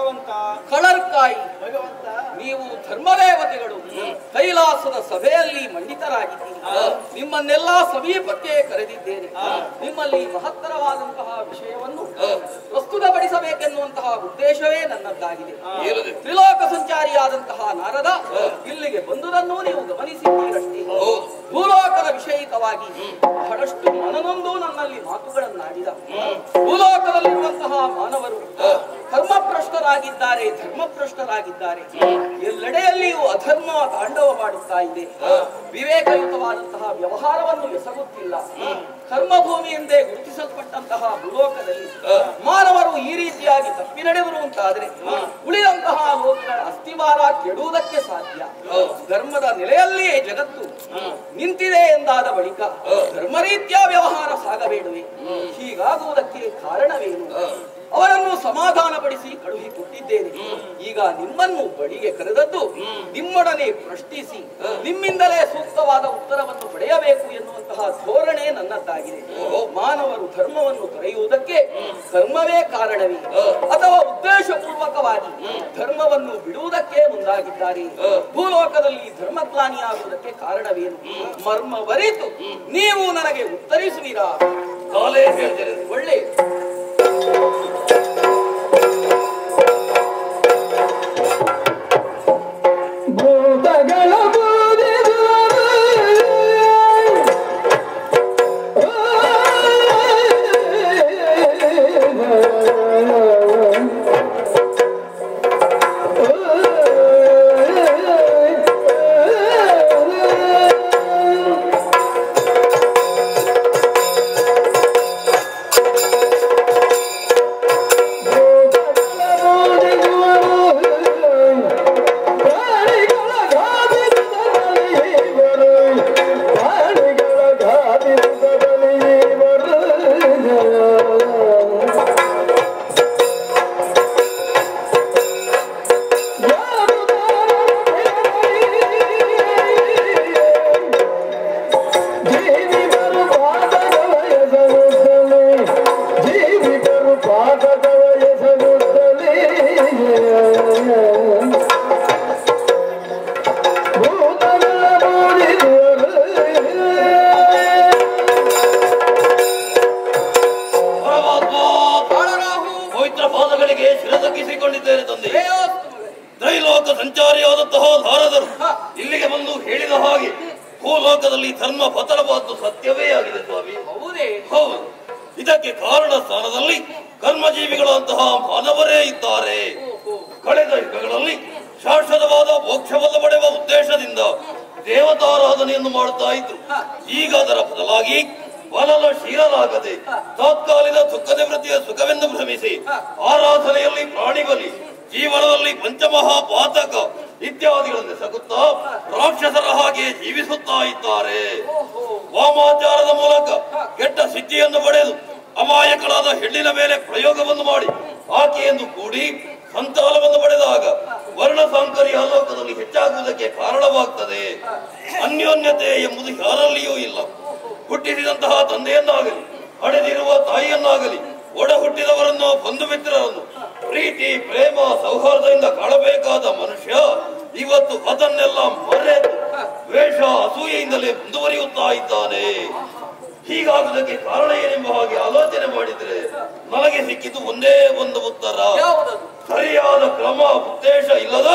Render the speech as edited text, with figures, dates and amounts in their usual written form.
ಭಗವಂತ ಕಳರ್ಕಾಯಿ ಭಗವಂತ ನೀವು ಧರ್ಮದೇವತೆಗಳು ಕೈಲಾಸದ ಸಭೆಯಲ್ಲಿ ಮಂಡಿತರಾಗಿದ್ದೀರಿ. ನಿಮ್ಮನ್ನೆಲ್ಲ ಸಮೀಪಕ್ಕೆ ಕರೆದಿದ್ದೇನೆ. ನಿಮ್ಮಲ್ಲಿ ಮಹತ್ತರವಾದಂತಹ ವಿಷಯವನ್ನು ಪ್ರಸ್ತುತಪಡಿಸಬೇಕೆನ್ನುವಂತಹ ಉದ್ದೇಶವೇ ನನ್ನದ್ದಾಗಿದೆ. ತ್ರಿಲೋಕ ಸಂಚಾರಿಯಾದಂತಹ ನಾರದ ಇಲ್ಲಿಗೆ ಬಂದುದನ್ನು ನೀವು ಗಮನಿಸಿದ್ದೀರಷ್ಟೇ. ಭೂಲೋಕದ ವಿಷಯಿತವಾಗಿ ಬಹಳಷ್ಟು ಮನನೊಂದು ನನ್ನಲ್ಲಿ ಮಾತುಗಳನ್ನಾಡಿದ. ಭೂಲೋಕದಲ್ಲಿರುವಂತಹ ಮಾನವರು ಧರ್ಮಭ್ರಷ್ಟರಾಗಿದ್ದಾರೆ, ಧರ್ಮಭ್ರಷ್ಟರಾಗಿದ್ದಾರೆ. ಎಲ್ಲೆಡೆಯಲ್ಲಿಯೂ ಅಧರ್ಮ ತಾಂಡವ ಮಾಡುತ್ತಾ ಇದೆ. ವಿವೇಕಯುತವಾದಂತಹ ವ್ಯವಹಾರವನ್ನು ಎಸಗುತ್ತಿಲ್ಲ. ಕರ್ಮಭೂಮಿ ಎಂದೇ ಗುರುತಿಸಲ್ಪಟ್ಟಂತಹ ಭೂಲೋಕದಲ್ಲಿ ಮಾನವರು ಈ ರೀತಿಯಾಗಿ ತಪ್ಪಿ ನಡೆದರು ಅಂತಾದ್ರೆ ಉಳಿದಂತಹ ಲೋಕಗಳ ಅಸ್ಥಿವಾರ ಕೆಡುವುದಕ್ಕೆ ಸಾಧ್ಯ. ಧರ್ಮದ ನೆಲೆಯಲ್ಲಿಯೇ ಜಗತ್ತು ನಿಂತಿದೆ ಎಂದಾದ ಬಳಿಕ ಧರ್ಮ ರೀತಿಯ ವ್ಯವಹಾರ ಸಾಗಬೇಡುವೆ. ಹೀಗಾಗುವುದಕ್ಕೆ ಕಾರಣವೇನು? ಅವರನ್ನು ಸಮಾಧಾನಪಡಿಸಿ ಕಳುಹಿಕೊಟ್ಟಿದ್ದೇನೆ. ಈಗ ನಿಮ್ಮನ್ನು ಬಳಿಗೆ ಕರೆದದ್ದು ನಿಮ್ಮೊಡನೆ ಪ್ರಶ್ನಿಸಿ ನಿಮ್ಮಿಂದಲೇ ಸೂಕ್ತವಾದ ಉತ್ತರವನ್ನು ಪಡೆಯಬೇಕು ಎನ್ನುವಂತಹ ಧೋರಣೆ ನನ್ನದ್ದಾಗಿದೆ. ಮಾನವರು ಧರ್ಮವನ್ನು ತೊರೆಯುವುದಕ್ಕೆ ಧರ್ಮವೇ ಕಾರಣವೇ ಅಥವಾ ಉದ್ದೇಶಪೂರ್ವಕವಾಗಿ ಧರ್ಮವನ್ನು ಬಿಡುವುದಕ್ಕೆ ಮುಂದಾಗಿದ್ದಾರೆ? ಭೂಲೋಕದಲ್ಲಿ ಧರ್ಮಗ್ಲಾನಿಯಾಗುವುದಕ್ಕೆ ಕಾರಣವೇನು? ಮರ್ಮವರಿತು ನೀವು ನನಗೆ ಉತ್ತರಿಸುವಿರಾ? ಒಳ್ಳೆ ತ್ರೈಲೋಕ ಸಂಚಾರಿಯಾದಂತಹ ನಾರದರು ಇಲ್ಲಿಗೆ ಬಂದು ಹೇಳಿದ ಹಾಗೆ ಭೂಲೋಕದಲ್ಲಿ ಧರ್ಮ ಪತನವಾದ್ದು ಸತ್ಯವೇ ಆಗಿದೆ ಸ್ವಾಮಿ. ಹೌದು. ಇದಕ್ಕೆ ಕಾರಣ ಸ್ಥಾನದಲ್ಲಿ ಕರ್ಮಜೀವಿಗಳಂತಹ ಮಾನವರೇ ಇದ್ದಾರೆ. ಕಳೆದ ಯುಗಗಳಲ್ಲಿ ಶಾಶ್ವತವಾದ ಮೋಕ್ಷವನ್ನು ಪಡೆಯುವ ಉದ್ದೇಶದಿಂದ ದೇವತಾರಾಧನೆಯನ್ನು ಮಾಡುತ್ತಾ ಇದ್ರು. ಈಗ ಅದರ ಬದಲಾಗಿ ಬಲಶೀಲರಾಗದೆ ತಾತ್ಕಾಲಿಕ ದುಃಖ ನಿವೃತ್ತಿಯ ಸುಖವೆಂದು ಭ್ರಮಿಸಿ ಆರಾಧನೆಯಲ್ಲಿ ಪ್ರಾಣಿಬಲಿ, ಜೀವನದಲ್ಲಿ ಪಂಚಮಹಾಪಾತಕ ಇತ್ಯಾದಿಗಳನ್ನು ಎಸಗುತ್ತಾ ರಾಕ್ಷಸರ ಹಾಗೆ ಜೀವಿಸುತ್ತಾ ಇದ್ದಾರೆ. ವಾಮಾಚಾರದ ಮೂಲಕ ಕೆಟ್ಟ ಸಿದ್ಧಿಯನ್ನು ಪಡೆದು ಅಮಾಯಕಳಾದ ಹೆಣ್ಣಿನ ಮೇಲೆ ಪ್ರಯೋಗವನ್ನು ಮಾಡಿ ಆಕೆಯನ್ನು ಕೂಡಿ ಸಂತಾನವನ್ನು ಪಡೆದಾಗ ವರ್ಣ ಸಾಂಕರ್ಯ ಲೋಕದಲ್ಲಿ ಹೆಚ್ಚಾಗುವುದಕ್ಕೆ ಕಾರಣವಾಗ್ತದೆ. ಅನ್ಯೋನ್ಯತೆ ಎಂಬುದು ಯಾರಲ್ಲಿಯೂ ಇಲ್ಲ. ಹುಟ್ಟಿಸಿದಂತಹ ತಂದೆಯನ್ನಾಗಲಿ ಹಡೆದಿರುವ ತಾಯಿಯನ್ನಾಗಲಿ ಒಡ ಹುಟ್ಟಿದವರನ್ನು ಬಂಧು ಮಿತ್ರರನ್ನು ಪ್ರೀತಿ ಪ್ರೇಮ ಸೌಹಾರ್ದದಿಂದ ಕಾಣಬೇಕಾದ ಮನುಷ್ಯ ಇವತ್ತು ಅದನ್ನೆಲ್ಲ ಮರೆತು ದ್ವೇಷ ಅಸೂಯೆಯಿಂದಲೇ ಮುಂದುವರಿಯುತ್ತಾ ಇದ್ದಾನೆ. ಹೀಗಾಗುವುದಕ್ಕೆ ಕಾರಣ ಏನೆಂಬ ಹಾಗೆ ಆಲೋಚನೆ ಮಾಡಿದ್ರೆ ನನಗೆ ಸಿಕ್ಕಿದ್ದು ಒಂದೇ ಒಂದು ಉತ್ತರ. ಸರಿಯಾದ ಕ್ರಮ ಉದ್ದೇಶ ಇಲ್ಲದ